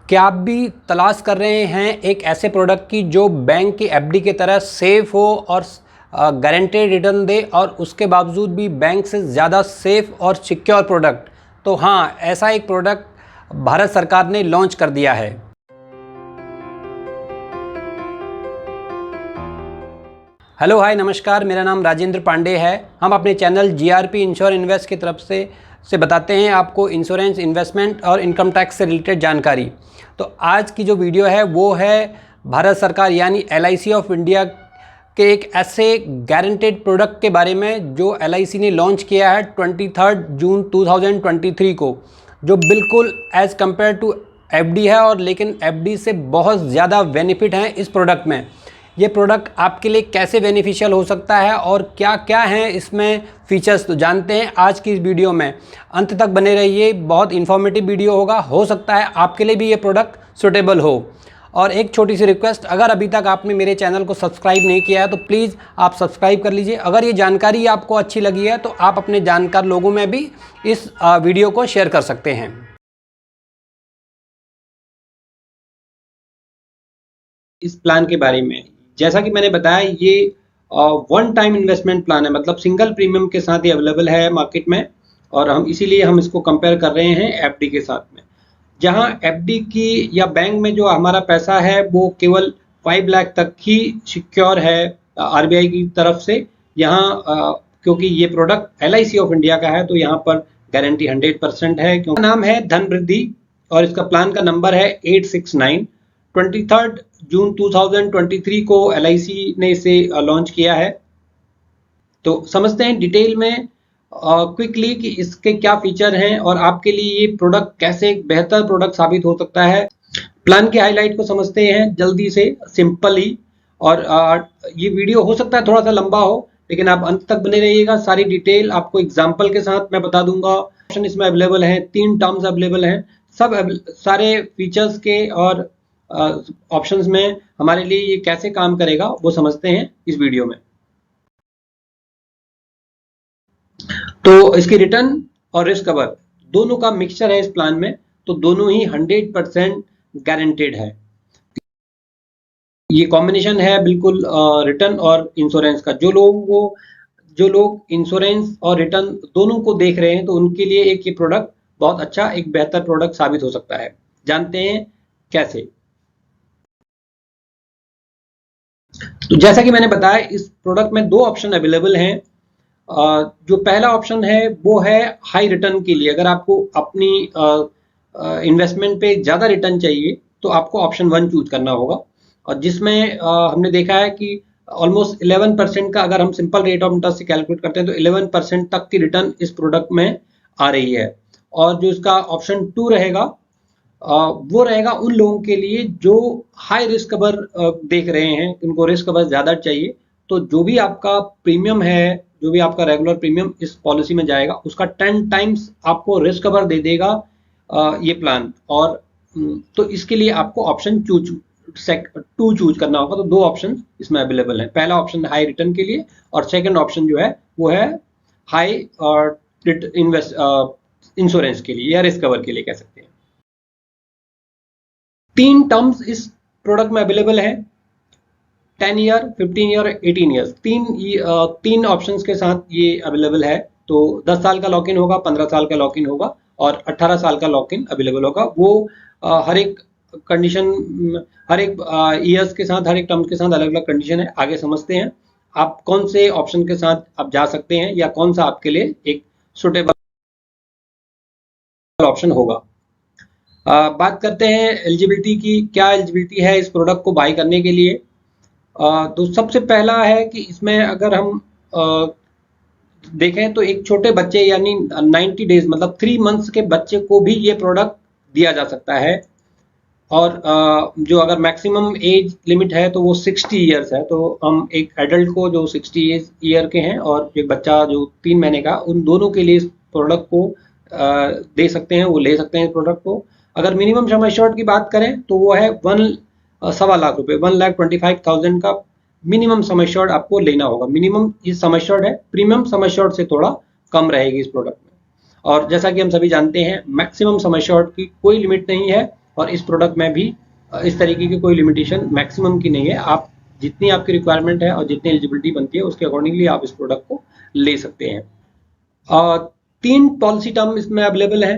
क्या आप भी तलाश कर रहे हैं एक ऐसे प्रोडक्ट की जो बैंक की एफडी की तरह सेफ़ हो और गारंटेड रिटर्न दे और उसके बावजूद भी बैंक से ज़्यादा सेफ़ और सिक्योर प्रोडक्ट? तो हाँ, ऐसा एक प्रोडक्ट भारत सरकार ने लॉन्च कर दिया है। हेलो हाय नमस्कार, मेरा नाम राजेंद्र पांडे है। हम अपने चैनल जीआरपी इंश्योर इन्वेस्ट की तरफ से बताते हैं आपको इंश्योरेंस, इन्वेस्टमेंट और इनकम टैक्स से रिलेटेड जानकारी। तो आज की जो वीडियो है वो है भारत सरकार यानी LIC ऑफ इंडिया के एक ऐसे गारंटेड प्रोडक्ट के बारे में जो LIC ने लॉन्च किया है 23 जून 2023 को, जो बिल्कुल एज़ कम्पेयर टू FD है और लेकिन FD से बहुत ज़्यादा बेनिफिट हैं इस प्रोडक्ट में। ये प्रोडक्ट आपके लिए कैसे बेनिफिशियल हो सकता है और क्या क्या हैं इसमें फीचर्स, तो जानते हैं आज की इस वीडियो में। अंत तक बने रहिए, बहुत इन्फॉर्मेटिव वीडियो होगा। हो सकता है आपके लिए भी ये प्रोडक्ट सूटेबल हो। और एक छोटी सी रिक्वेस्ट, अगर अभी तक आपने मेरे चैनल को सब्सक्राइब नहीं किया है तो प्लीज़ आप सब्सक्राइब कर लीजिए। अगर ये जानकारी आपको अच्छी लगी है तो आप अपने जानकार लोगों में भी इस वीडियो को शेयर कर सकते हैं। इस प्लान के बारे में, जैसा कि मैंने बताया, ये वन टाइम इन्वेस्टमेंट प्लान है, मतलब सिंगल प्रीमियम के साथ ये अवेलेबल है मार्केट में। और हम इसीलिए हम इसको कंपेयर कर रहे हैं FD के साथ में। जहां FD की या बैंक में जो हमारा पैसा है वो केवल 5 लाख तक ही सिक्योर है RBI की तरफ से। यहाँ क्योंकि ये प्रोडक्ट LIC ऑफ इंडिया का है तो यहाँ पर गारंटी 100% है। क्योंकि नाम है धन वृद्धि और इसका प्लान का नंबर है 869। 23 जून 2023 को LIC ने इसे लॉन्च किया है। तो समझते हैं डिटेल में क्विकली कि इसके क्या फीचर हैं और आपके लिए ये प्रोडक्ट कैसे एक बेहतर प्रोडक्ट साबित हो सकता है। प्लान के हाईलाइट को समझते हैं जल्दी से, सिंपली। और ये वीडियो हो सकता है थोड़ा सा लंबा हो, लेकिन आप अंत तक बने रहिएगा। सारी डिटेल आपको एग्जाम्पल के साथ मैं बता दूंगा। ऑप्शन इसमें अवेलेबल है, 3 टर्म्स अवेलेबल हैं, सब सारे फीचर्स के और ऑप्शंस में हमारे लिए ये कैसे काम करेगा वो समझते हैं इस वीडियो में। तो इसकी रिटर्न और रिस्क कवर दोनों का मिक्सचर है इस प्लान में, तो दोनों ही 100% गारंटेड है। ये कॉम्बिनेशन है बिल्कुल रिटर्न और इंश्योरेंस का। जो लोग इंश्योरेंस और रिटर्न दोनों को देख रहे हैं तो उनके लिए एक ये प्रोडक्ट बहुत अच्छा, एक बेहतर प्रोडक्ट साबित हो सकता है। जानते हैं कैसे। तो जैसा कि मैंने बताया, इस प्रोडक्ट में 2 ऑप्शन अवेलेबल हैं। जो पहला ऑप्शन है वो है हाई रिटर्न के लिए। अगर आपको अपनी इन्वेस्टमेंट पे ज़्यादा रिटर्न चाहिए तो आपको ऑप्शन 1 चूज करना होगा। और जिसमें हमने देखा है कि ऑलमोस्ट 11% का, अगर हम सिंपल रेट ऑफ इंटरेस्ट से कैलकुलेट करते हैं तो 11% तक की रिटर्न इस प्रोडक्ट में आ रही है। और जो इसका ऑप्शन 2 रहेगा वो रहेगा उन लोगों के लिए जो हाई रिस्क कवर देख रहे हैं, उनको रिस्क कवर ज़्यादा चाहिए। तो जो भी आपका प्रीमियम है, जो भी आपका रेगुलर प्रीमियम इस पॉलिसी में जाएगा, उसका 10 टाइम्स आपको रिस्क कवर दे देगा ये प्लान। और तो इसके लिए आपको ऑप्शन 2 चूज करना होगा। तो 2 ऑप्शन इसमें अवेलेबल है। पहला ऑप्शन हाई रिटर्न के लिए और सेकेंड ऑप्शन जो है वो है हाई और इंश्योरेंस के लिए या रिस्क कवर के लिए कह सकते हैं। 3 टर्म्स इस प्रोडक्ट में अवेलेबल है, 10 ईयर, 15 ईयर, 18 ईयर्स। 3 ऑप्शंस के साथ ये अवेलेबल है। तो 10 साल का लॉक इन होगा, 15 साल का लॉक इन होगा और 18 साल का लॉक इन अवेलेबल होगा। वो हर एक कंडीशन, हर एक ईयर्स के साथ, हर एक टर्म्स के साथ अलग अलग कंडीशन है। आगे समझते हैं आप कौन से ऑप्शन के साथ आप जा सकते हैं या कौन सा आपके लिए एक सुटेबल ऑप्शन होगा। बात करते हैं एलिजिबिलिटी की। क्या एलिजिबिलिटी है इस प्रोडक्ट को बाई करने के लिए। तो सबसे पहला है कि इसमें अगर हम देखें तो एक छोटे बच्चे यानी 90 डेज मतलब 3 मंथ्स के बच्चे को भी ये प्रोडक्ट दिया जा सकता है। और जो अगर मैक्सिमम एज लिमिट है तो वो 60 ईयर्स है। तो हम एक एडल्ट को जो 60 ईयर के हैं और एक बच्चा जो 3 महीने का, उन दोनों के लिए इस प्रोडक्ट को दे सकते हैं, वो ले सकते हैं इस प्रोडक्ट को। अगर मिनिमम सम एश्योर्ड की बात करें तो वो है 1.25 लाख रुपए, 1,25,000 का मिनिमम सम एश्योर्ड आपको लेना होगा। मिनिमम ये सम एश्योर्ड है, प्रीमियम सम एश्योर्ड से थोड़ा कम रहेगी इस प्रोडक्ट में। और जैसा कि हम सभी जानते हैं मैक्सिमम सम एश्योर्ड की कोई लिमिट नहीं है और इस प्रोडक्ट में भी इस तरीके की कोई लिमिटेशन मैक्सिमम की नहीं है। आप जितनी आपकी रिक्वायरमेंट है और जितनी एलिजिबिलिटी बनती है उसके अकॉर्डिंगली आप इस प्रोडक्ट को ले सकते हैं। 3 पॉलिसी टर्म इसमें अवेलेबल है।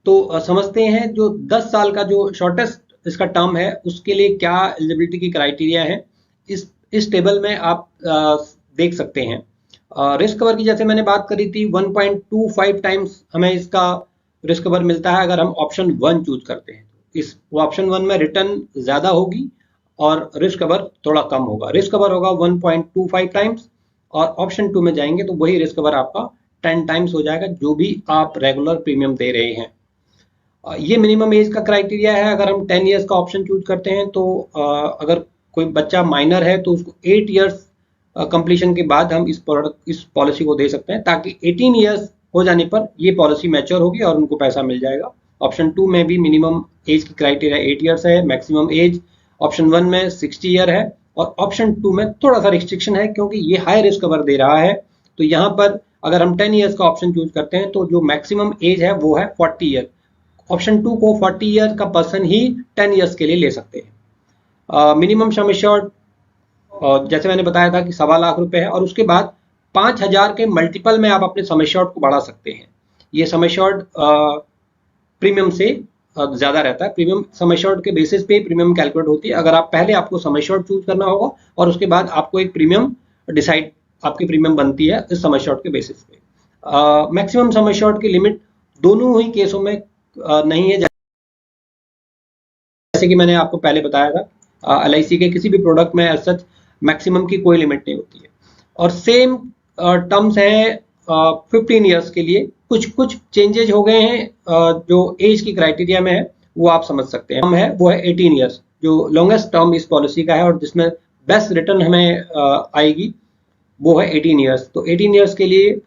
तो समझते हैं जो 10 साल का जो शॉर्टेस्ट इसका टर्म है उसके लिए क्या एलिजिबिलिटी की क्राइटेरिया है, इस टेबल में आप देख सकते हैं। रिस्क कवर की जैसे मैंने बात करी थी 1.25 टाइम्स हमें इसका रिस्क कवर मिलता है अगर हम ऑप्शन 1 चूज करते हैं। इस ऑप्शन 1 में रिटर्न ज़्यादा होगी और रिस्क कवर थोड़ा कम होगा। रिस्क कवर होगा 1.25 टाइम्स और ऑप्शन 2 में जाएंगे तो वही रिस्क कवर आपका 10 टाइम्स हो जाएगा जो भी आप रेगुलर प्रीमियम दे रहे हैं। ये मिनिमम एज का क्राइटेरिया है। अगर हम 10 ईयर्स का ऑप्शन चूज करते हैं तो अगर कोई बच्चा माइनर है तो उसको 8 ईयर्स कंप्लीशन के बाद हम इस पॉलिसी को दे सकते हैं, ताकि 18 ईयर्स हो जाने पर ये पॉलिसी मैच्योर होगी और उनको पैसा मिल जाएगा। ऑप्शन 2 में भी मिनिमम एज की क्राइटेरिया 8 ईयर्स है, मैक्सिमम एज ऑप्शन 1 में 60 ईयर है और ऑप्शन 2 में थोड़ा सा रिस्ट्रिक्शन है क्योंकि ये हाई रिस्क कवर दे रहा है। तो यहाँ पर अगर हम 10 ईयर्स का ऑप्शन चूज करते हैं तो जो मैक्सिमम एज है वो है 40 ईयर। ऑप्शन 2 को 40 ईयर का पर्सन ही 10 ईयर्स के लिए ले सकते हैं। मिनिमम सम एश्योर्ड जैसे मैंने बताया था कि 1.25 लाख रुपए है और उसके बाद 5,000 के मल्टीपल में आप अपने सम एश्योर्ड को बढ़ा सकते हैं। ये सम एश्योर्ड प्रीमियम से ज़्यादा रहता है। प्रीमियम सम एश्योर्ड के बेसिस पे प्रीमियम कैलकुलेट होती है। अगर आप पहले आपको सम एश्योर्ड चूज करना होगा और उसके बाद आपको एक प्रीमियम डिसाइड आपकी प्रीमियम बनती है इस सम एश्योर्ड के बेसिस पे। मैक्सिमम सम एश्योर्ड की लिमिट दोनों ही केसों में नहीं है। जैसे कि मैंने आपको पहले बताया था LIC के किसी भी प्रोडक्ट में एज सच मैक्सिमम की कोई लिमिट नहीं होती है। और सेम टर्म्स है 15 ईयर्स के लिए। कुछ चेंजेज हो गए हैं जो एज की क्राइटेरिया में है वो आप समझ सकते हैं। है वो है 18 ईयर्स जो लॉन्गेस्ट टर्म इस पॉलिसी का है और जिसमें बेस्ट रिटर्न हमें आएगी वो है 18 ईयर्स। तो 18 ईयर्स के लिए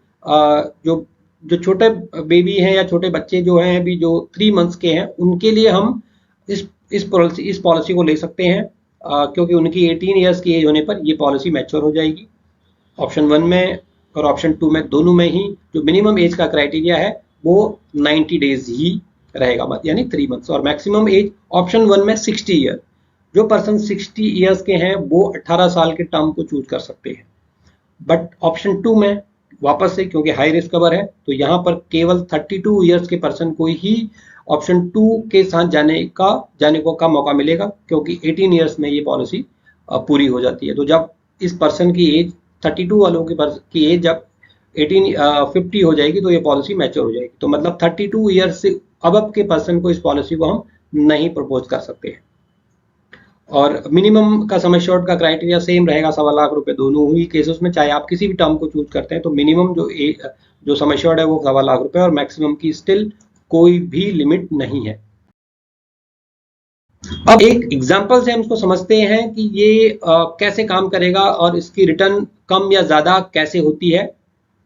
जो छोटे बेबी हैं या छोटे बच्चे जो हैं अभी जो 3 मंथ्स के हैं उनके लिए हम इस पॉलिसी को ले सकते हैं क्योंकि उनकी 18 ईयर्स की एज होने पर ये पॉलिसी मैच्योर हो जाएगी। ऑप्शन 1 में और ऑप्शन 2 में दोनों में ही जो मिनिमम एज का क्राइटेरिया है वो 90 डेज ही रहेगा, यानी 3 मंथ्स। और मैक्सिमम एज ऑप्शन 1 में 60 ईयर। जो पर्सन 60 ईयर्स के हैं वो 18 साल के टर्म को चूज कर सकते हैं। बट ऑप्शन 2 में वापस से क्योंकि हाई रिस्क कवर है तो यहाँ पर केवल 32 ईयर्स के पर्सन को ही ऑप्शन 2 के साथ जाने को का मौका मिलेगा क्योंकि 18 ईयर्स में ये पॉलिसी पूरी हो जाती है। तो जब इस पर्सन की एज 32 वालों की एज जब 50 हो जाएगी तो ये पॉलिसी मैच्योर हो जाएगी। तो मतलब 32 ईयर्स से अब के पर्सन को इस पॉलिसी को हम नहीं प्रपोज कर सकते हैं। और मिनिमम का सम एश्योर्ड का क्राइटेरिया सेम रहेगा 1.25 लाख रुपए दोनों ही केसेस में। चाहे आप किसी भी टर्म को चूज करते हैं तो मिनिमम जो सम एश्योर्ड है वो 1.25 लाख रुपए और मैक्सिमम की स्टिल कोई भी लिमिट नहीं है। अब एक एग्जांपल से हम इसको समझते हैं कि ये कैसे काम करेगा और इसकी रिटर्न कम या ज़्यादा कैसे होती है,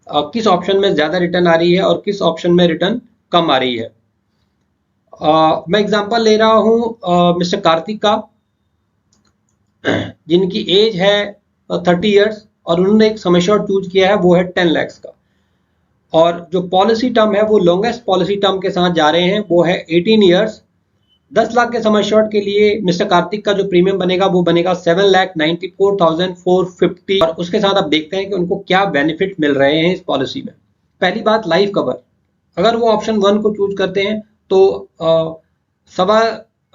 किस ऑप्शन में ज़्यादा रिटर्न आ रही है और किस ऑप्शन में रिटर्न कम आ रही है। मैं एग्जांपल ले रहा हूँ मिस्टर कार्तिक का, जिनकी एज है 30 ईयर्स और उन्होंने एक सम एश्योर्ड चूज किया है वो है 10 लाख का। और जो पॉलिसी टर्म है वो लॉन्गेस्ट पॉलिसी टर्म के साथ जा रहे हैं वो है 18 ईयर्स। 10 लाख के सम एश्योर्ड के लिए मिस्टर कार्तिक का जो प्रीमियम बनेगा वो बनेगा 7,94,450 और उसके साथ आप देखते हैं कि उनको क्या बेनिफिट मिल रहे हैं इस पॉलिसी में। पहली बात लाइफ कवर, अगर वो ऑप्शन 1 को चूज करते हैं तो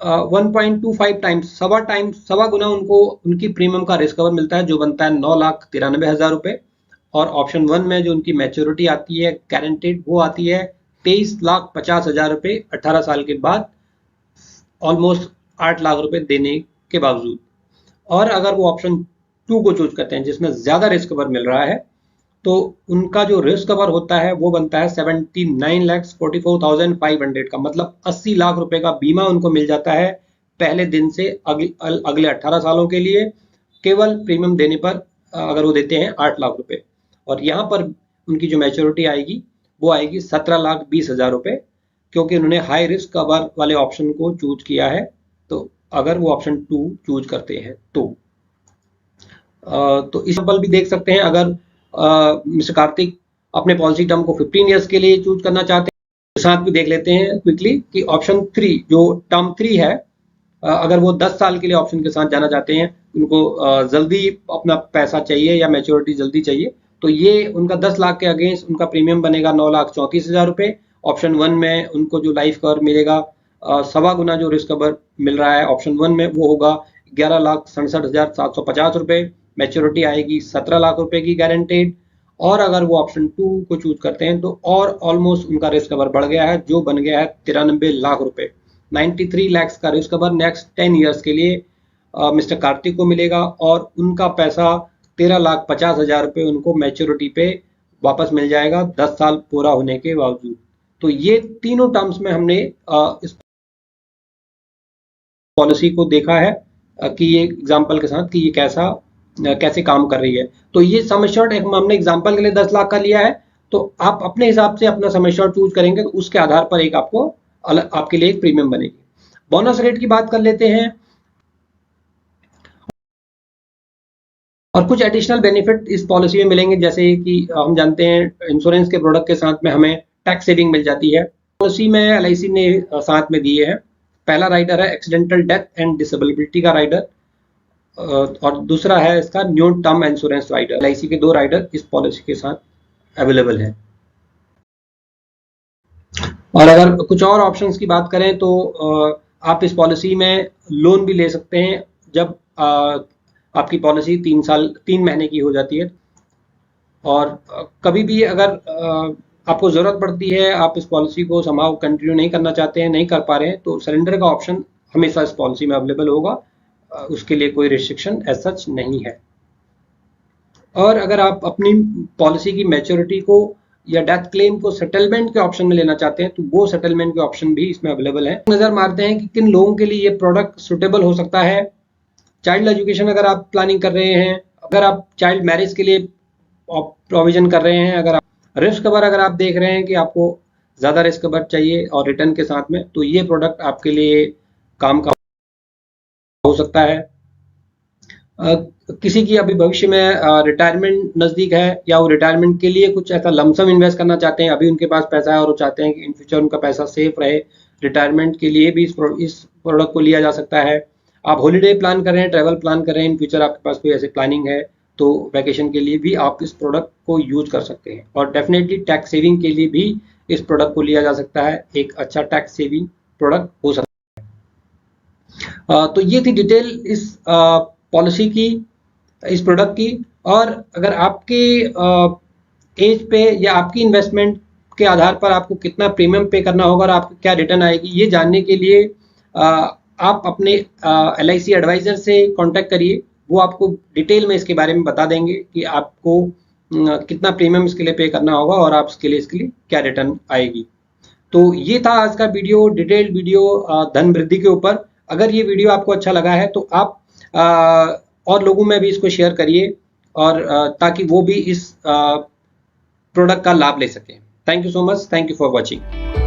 1.25 टाइम्स सवा गुना उनको उनकी प्रीमियम का रिस्क कवर मिलता है जो बनता है 9,93,000 रुपए। और ऑप्शन 1 में जो उनकी मैच्योरिटी आती है गारंटेड वो आती है 23,50,000 रुपए 18 साल के बाद, ऑलमोस्ट 8 लाख रुपए देने के बावजूद। और अगर वो ऑप्शन 2 को चूज करते हैं जिसमें ज्यादा रिस्क कवर मिल रहा है तो उनका जो रिस्क कवर होता है वो बनता है 79,44,500 का, मतलब 80 लाख रुपए का बीमा उनको मिल जाता है पहले दिन से अगले 18 सालों के लिए, केवल प्रीमियम देने पर अगर वो देते हैं 8 लाख रुपए। और यहाँ पर उनकी जो मैच्योरिटी आएगी वो आएगी 17,20,000 रुपए क्योंकि उन्होंने हाई रिस्क कवर वाले ऑप्शन को चूज किया है। तो अगर वो ऑप्शन 2 चूज करते हैं तो इस एग्जांपल भी देख सकते हैं। अगर मिस्टर कार्तिक अपने पॉलिसी टर्म को 15 ईयर्स के लिए चूज करना चाहते हैं, साथ में देख लेते हैं क्विकली कि ऑप्शन 3 जो टर्म 3 है, अगर वो 10 साल के लिए ऑप्शन के साथ जाना चाहते हैं, उनको जल्दी अपना पैसा चाहिए या मैच्योरिटी जल्दी चाहिए, तो ये उनका 10 लाख के अगेंस्ट उनका प्रीमियम बनेगा 9,34,000 रुपये। ऑप्शन 1 में उनको जो लाइफ कवर मिलेगा 1.25 गुना जो रिस्क कवर मिल रहा है ऑप्शन 1 में, वो होगा 11,67,750 रुपये। मैच्योरिटी आएगी 17 लाख रुपए की गारंटेड। और अगर वो ऑप्शन 2 को चूज करते हैं तो और ऑलमोस्ट उनका रिस्क कवर बढ़ गया है, जो बन गया है 93 लाख रुपए। 93 लाख का रिस्क कवर नेक्स्ट 10 ईयर्स के लिए मिस्टर कार्तिक को मिलेगा, और उनका पैसा 13,50,000 रुपये उनको मैच्योरिटी पे वापस मिल जाएगा 10 साल पूरा होने के बावजूद। तो ये तीनों टर्म्स में हमने इस पॉलिसी को देखा है कि ये एग्जाम्पल के साथ कि ये कैसे काम कर रही है। तो ये सम एश्योर्ड हमने एग्जाम्पल के लिए 10 लाख का लिया है, तो आप अपने हिसाब से अपना सम एश्योर्ड चूज करेंगे तो उसके आधार पर एक आपके लिए एक प्रीमियम बनेगी। बोनस रेट की बात कर लेते हैं, और कुछ एडिशनल बेनिफिट इस पॉलिसी में मिलेंगे, जैसे कि हम जानते हैं इंश्योरेंस के प्रोडक्ट के साथ में हमें टैक्स सेविंग मिल जाती है। पॉलिसी में LIC ने साथ में दिए हैं, पहला राइडर है एक्सीडेंटल डेथ एंड डिसेबिलिटी का राइडर, और दूसरा है इसका new term insurance rider. LIC के 2 राइडर इस पॉलिसी के साथ अवेलेबल है। और अगर कुछ और ऑप्शंस की बात करें तो आप इस पॉलिसी में लोन भी ले सकते हैं जब आपकी पॉलिसी 3 महीने की हो जाती है। और कभी भी अगर आपको ज़रूरत पड़ती है, आप इस पॉलिसी को समाव कंटिन्यू नहीं करना चाहते हैं, नहीं कर पा रहे हैं, तो सरेंडर का ऑप्शन हमेशा इस पॉलिसी में अवेलेबल होगा, उसके लिए कोई रिस्ट्रिक्शन एज सच नहीं है। और अगर आप अपनी पॉलिसी की मैच्योरिटी को या डेथ क्लेम को सेटलमेंट के ऑप्शन में लेना चाहते हैं, तो वो सेटलमेंट के ऑप्शन भी इसमें अवेलेबल है। नज़र मारते हैं कि किन लोगों के लिए ये प्रोडक्ट सुटेबल हो सकता है। चाइल्ड एजुकेशन अगर आप प्लानिंग कर रहे हैं, अगर आप चाइल्ड मैरिज के लिए प्रोविजन कर रहे हैं, अगर आप रिस्क कवर अगर आप देख रहे हैं कि आपको ज़्यादा रिस्क कवर चाहिए और रिटर्न के साथ में, तो ये प्रोडक्ट आपके लिए काम का हो सकता है। किसी की अभी भविष्य में रिटायरमेंट नज़दीक है, या वो रिटायरमेंट के लिए कुछ ऐसा लमसम इन्वेस्ट करना चाहते हैं, अभी उनके पास पैसा है और वो चाहते हैं कि इन फ्यूचर उनका पैसा सेफ रहे, रिटायरमेंट के लिए भी इस प्रोडक्ट को लिया जा सकता है। आप हॉलीडे प्लान कर रहे हैं, ट्रैवल प्लान कर रहे हैं, इन फ्यूचर आपके पास कोई ऐसे प्लानिंग है, तो वैकेशन के लिए भी आप इस प्रोडक्ट को यूज कर सकते हैं। और डेफिनेटली टैक्स सेविंग के लिए भी इस प्रोडक्ट को लिया जा सकता है, एक अच्छा टैक्स सेविंग प्रोडक्ट हो सकता है। तो ये थी डिटेल इस पॉलिसी की, इस प्रोडक्ट की। और अगर आपके एज पे या आपकी इन्वेस्टमेंट के आधार पर आपको कितना प्रीमियम पे करना होगा और आपको क्या रिटर्न आएगी, ये जानने के लिए आप अपने LIC एडवाइज़र से कांटेक्ट करिए, वो आपको डिटेल में इसके बारे में बता देंगे कि आपको कितना प्रीमियम इसके लिए पे करना होगा और आप इसके लिए क्या रिटर्न आएगी। तो ये था आज का वीडियो, डिटेल्ड वीडियो धन वृद्धि के ऊपर। अगर ये वीडियो आपको अच्छा लगा है तो आप और लोगों में भी इसको शेयर करिए, और ताकि वो भी इस प्रोडक्ट का लाभ ले सकें। Thank you so much, thank you for watching.